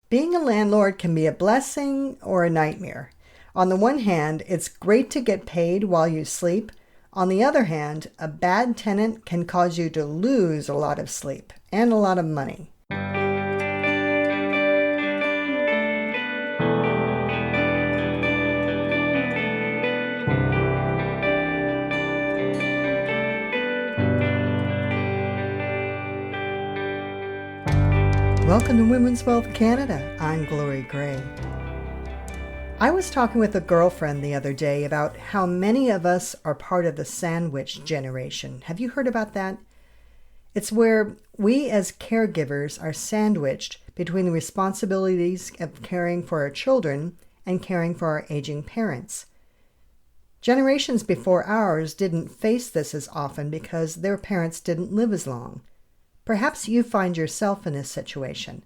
Being a landlord can be a blessing or a nightmare. On the one hand, it's great to get paid while you sleep. On the other hand, a bad tenant can cause you to lose a lot of sleep and a lot of money. Welcome to Women's Wealth Canada. I'm Glory Gray. I was talking with a girlfriend the other day about how many of us are part of the sandwich generation. Have you heard about that? It's where we as caregivers are sandwiched between the responsibilities of caring for our children and caring for our aging parents. Generations before ours didn't face this as often because their parents didn't live as long. Perhaps you find yourself in this situation.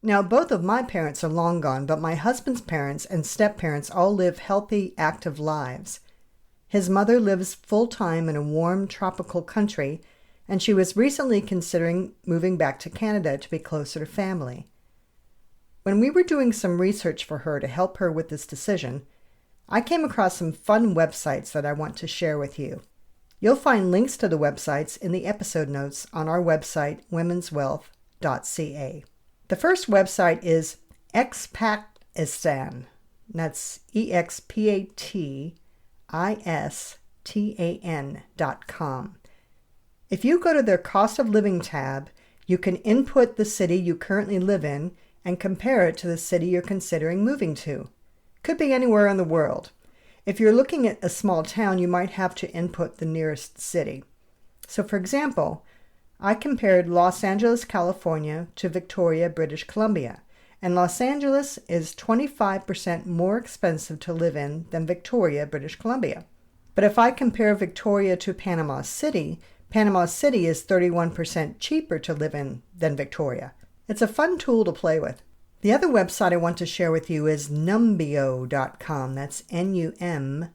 Now, both of my parents are long gone, but my husband's parents and step-parents all live healthy, active lives. His mother lives full-time in a warm, tropical country, and she was recently considering moving back to Canada to be closer to family. When we were doing some research for her to help her with this decision, I came across some fun websites that I want to share with you. You'll find links to the websites in the episode notes on our website, womenswealth.ca. The first website is Expatistan. That's EXPATISTAN.com. If you go to their cost of living tab, you can input the city you currently live in and compare it to the city you're considering moving to. Could be anywhere in the world. If you're looking at a small town, you might have to input the nearest city. So for example, I compared Los Angeles, California to Victoria, British Columbia, and Los Angeles is 25% more expensive to live in than Victoria, British Columbia. But if I compare Victoria to Panama City is 31% cheaper to live in than Victoria. It's a fun tool to play with. The other website I want to share with you is numbeo.com. That's NUMBEO.com.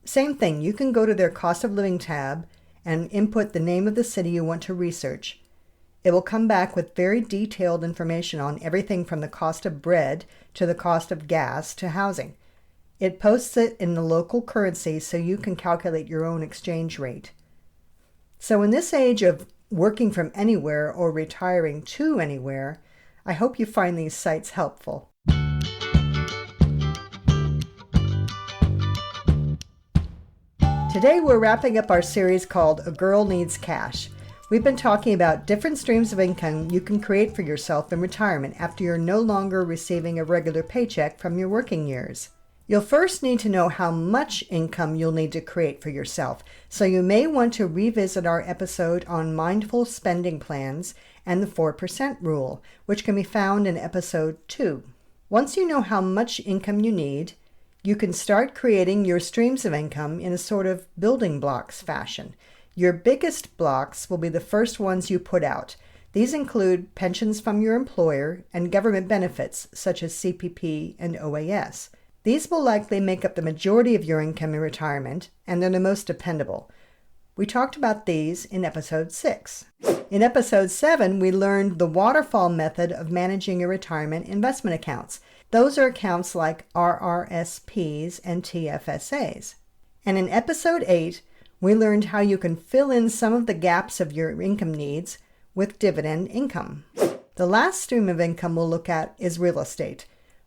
Same thing, you can go to their cost of living tab and input the name of the city you want to research. It will come back with very detailed information on everything from the cost of bread to the cost of gas to housing. It posts it in the local currency so you can calculate your own exchange rate. So in this age of working from anywhere or retiring to anywhere, I hope you find these sites helpful. Today we're wrapping up our series called A Girl Needs Cash. We've been talking about different streams of income you can create for yourself in retirement after you're no longer receiving a regular paycheck from your working years. You'll first need to know how much income you'll need to create for yourself, so you may want to revisit our episode on mindful spending plans and the 4% rule, which can be found in episode 2. Once you know how much income you need, you can start creating your streams of income in a sort of building blocks fashion. Your biggest blocks will be the first ones you put out. These include pensions from your employer and government benefits such as CPP and OAS. These will likely make up the majority of your income in retirement, and they're the most dependable. We talked about these in episode 6. In episode 7, we learned the waterfall method of managing your retirement investment accounts. Those are accounts like RRSPs and TFSAs. And in episode 8, we learned how you can fill in some of the gaps of your income needs with dividend income. The last stream of income we'll look at is real estate.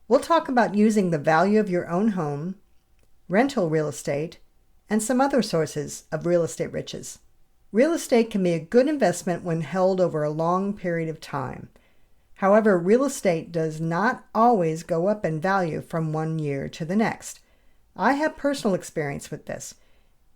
We'll talk about using the value of your own home, rental real estate, and some other sources of real estate riches. Real estate can be a good investment when held over a long period of time. However, real estate does not always go up in value from one year to the next. I have personal experience with this.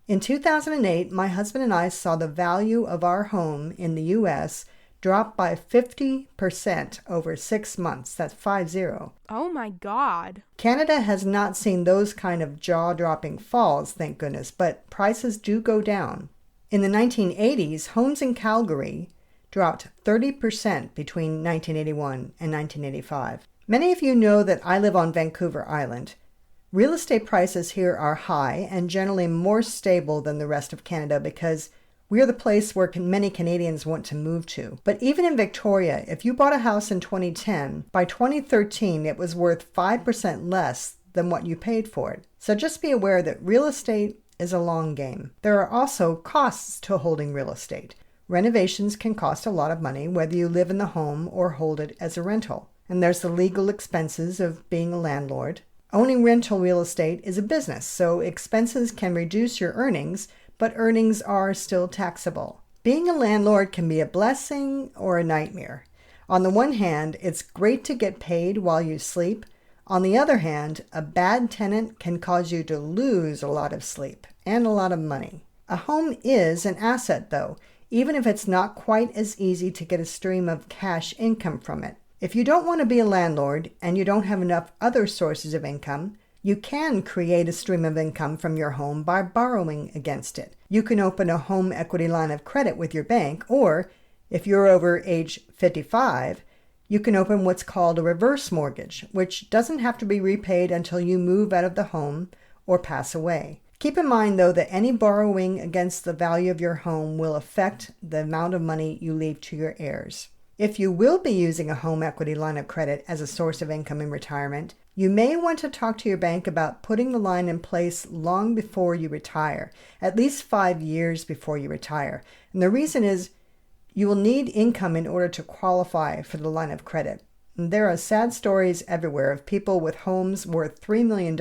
In 2008, my husband and I saw the value of our home in the U.S. drop by 50% over 6 months. That's 50. Oh my God. Canada has not seen those kind of jaw-dropping falls, thank goodness, but prices do go down. In the 1980s, homes in Calgary dropped 30% between 1981 and 1985. Many of you know that I live on Vancouver Island. Real estate prices here are high and generally more stable than the rest of Canada because We are the place where many Canadians want to move to. But even in Victoria, if you bought a house in 2010, by 2013 it was worth 5% less than what you paid for it. So just be aware that real estate is a long game. There are also costs to holding real estate. Renovations can cost a lot of money, whether you live in the home or hold it as a rental. And there's the legal expenses of being a landlord. Owning rental real estate is a business, so expenses can reduce your earnings, but earnings are still taxable. Being a landlord can be a blessing or a nightmare. On the one hand, it's great to get paid while you sleep. On the other hand, a bad tenant can cause you to lose a lot of sleep and a lot of money. A home is an asset, though, even if it's not quite as easy to get a stream of cash income from it. If you don't want to be a landlord and you don't have enough other sources of income, you can create a stream of income from your home by borrowing against it. You can open a home equity line of credit with your bank, or if you're over age 55, you can open what's called a reverse mortgage, which doesn't have to be repaid until you move out of the home or pass away. Keep in mind, though, that any borrowing against the value of your home will affect the amount of money you leave to your heirs. If you will be using a home equity line of credit as a source of income in retirement, you may want to talk to your bank about putting the line in place long before you retire, at least 5 years before you retire. And the reason is you will need income in order to qualify for the line of credit. And there are sad stories everywhere of people with homes worth $3 million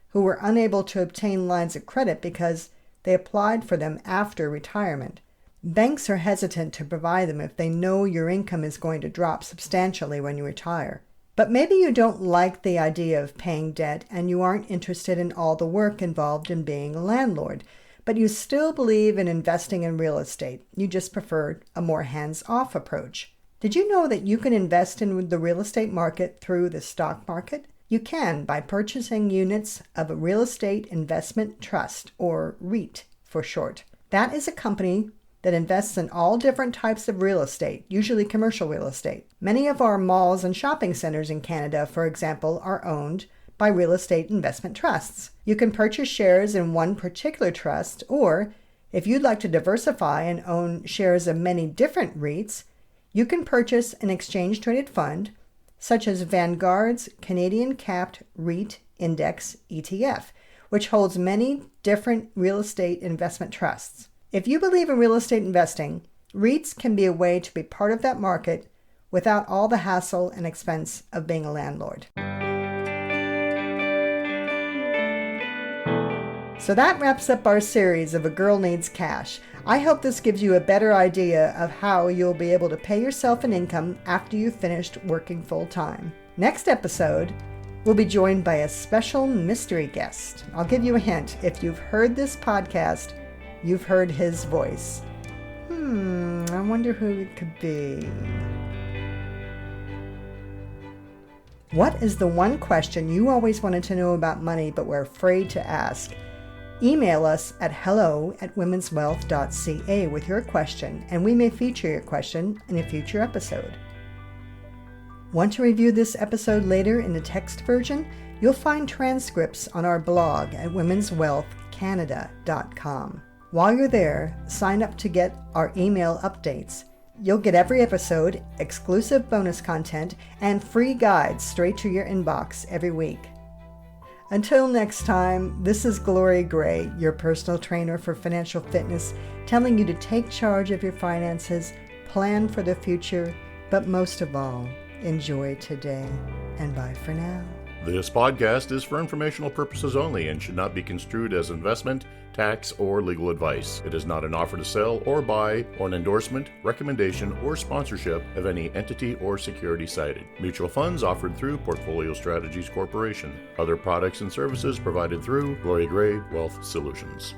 who were unable to obtain lines of credit because they applied for them after retirement. Banks are hesitant to provide them if they know your income is going to drop substantially when you retire. But maybe you don't like the idea of paying debt and you aren't interested in all the work involved in being a landlord, but you still believe in investing in real estate. You just prefer a more hands-off approach. Did you know that you can invest in the real estate market through the stock market? You can by purchasing units of a real estate investment trust, or REIT for short. That is a company that invests in all different types of real estate, usually commercial real estate. Many of our malls and shopping centers in Canada, for example, are owned by real estate investment trusts. You can purchase shares in one particular trust, or if you'd like to diversify and own shares of many different REITs, you can purchase an exchange-traded fund, such as Vanguard's Canadian Capped REIT Index ETF, which holds many different real estate investment trusts. If you believe in real estate investing, REITs can be a way to be part of that market without all the hassle and expense of being a landlord. So that wraps up our series of A Girl Needs Cash. I hope this gives you a better idea of how you'll be able to pay yourself an income after you've finished working full-time. Next episode, we'll be joined by a special mystery guest. I'll give you a hint. If you've heard this podcast, you've heard his voice. I wonder who it could be. What is the one question you always wanted to know about money but were afraid to ask? Email us at hello@womenswealth.ca with your question, and we may feature your question in a future episode. Want to review this episode later in the text version? You'll find transcripts on our blog at womenswealthcanada.com. While you're there, sign up to get our email updates. You'll get every episode, exclusive bonus content, and free guides straight to your inbox every week. Until next time, this is Gloria Gray, your personal trainer for financial fitness, telling you to take charge of your finances, plan for the future, but most of all, enjoy today. And bye for now. This podcast is for informational purposes only and should not be construed as investment, tax, or legal advice. It is not an offer to sell or buy, or an endorsement, recommendation, or sponsorship of any entity or security cited. Mutual funds offered through Portfolio Strategies Corporation. Other products and services provided through Gloria Gray Wealth Solutions.